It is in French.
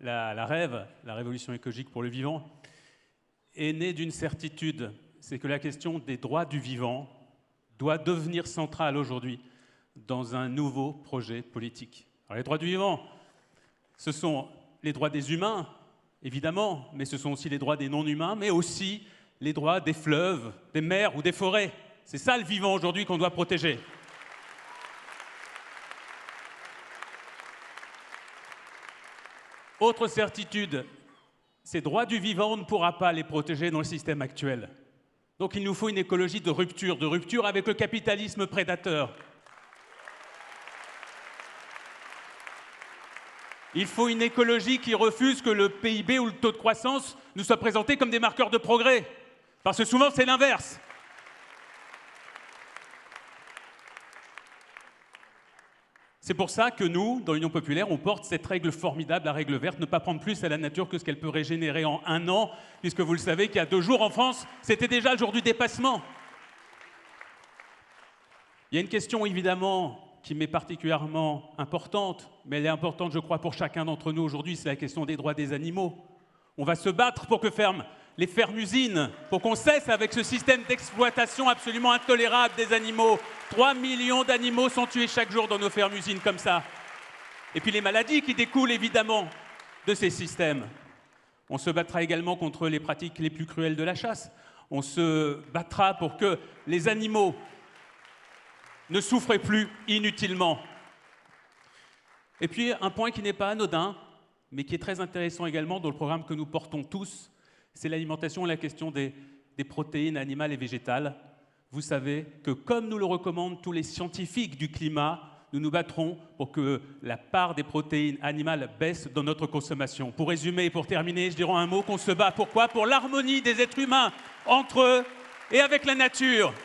la rêve, la révolution écologique pour le vivant, est née d'une certitude, c'est que la question des droits du vivant doit devenir centrale aujourd'hui dans un nouveau projet politique. Alors, les droits du vivant, ce sont les droits des humains, évidemment, mais ce sont aussi les droits des non-humains, mais aussi les droits des fleuves, des mers ou des forêts. C'est ça le vivant aujourd'hui qu'on doit protéger. Autre certitude, ces droits du vivant, on ne pourra pas les protéger dans le système actuel. Donc il nous faut une écologie de rupture avec le capitalisme prédateur. Il faut une écologie qui refuse que le PIB ou le taux de croissance nous soient présentés comme des marqueurs de progrès. Parce que souvent, c'est l'inverse. C'est pour ça que nous, dans l'Union populaire, on porte cette règle formidable, la règle verte, ne pas prendre plus à la nature que ce qu'elle peut régénérer en 1 an, puisque vous le savez qu'il y a 2 jours en France, c'était déjà le jour du dépassement. Il y a une question, évidemment, qui m'est particulièrement importante, mais elle est importante, je crois, pour chacun d'entre nous aujourd'hui, c'est la question des droits des animaux. On va se battre pour que ferment les fermes-usines, pour qu'on cesse avec ce système d'exploitation absolument intolérable des animaux. 3 millions d'animaux sont tués chaque jour dans nos fermes-usines comme ça. Et puis les maladies qui découlent évidemment de ces systèmes. On se battra également contre les pratiques les plus cruelles de la chasse. On se battra pour que les animaux ne souffrent plus inutilement. Et puis un point qui n'est pas anodin, mais qui est très intéressant également dans le programme que nous portons tous, c'est l'alimentation et la question des protéines animales et végétales. Vous savez que, comme nous le recommandent tous les scientifiques du climat, nous nous battrons pour que la part des protéines animales baisse dans notre consommation. Pour résumer et pour terminer, je dirais un mot qu'on se bat. Pourquoi ? Pour l'harmonie des êtres humains entre eux et avec la nature.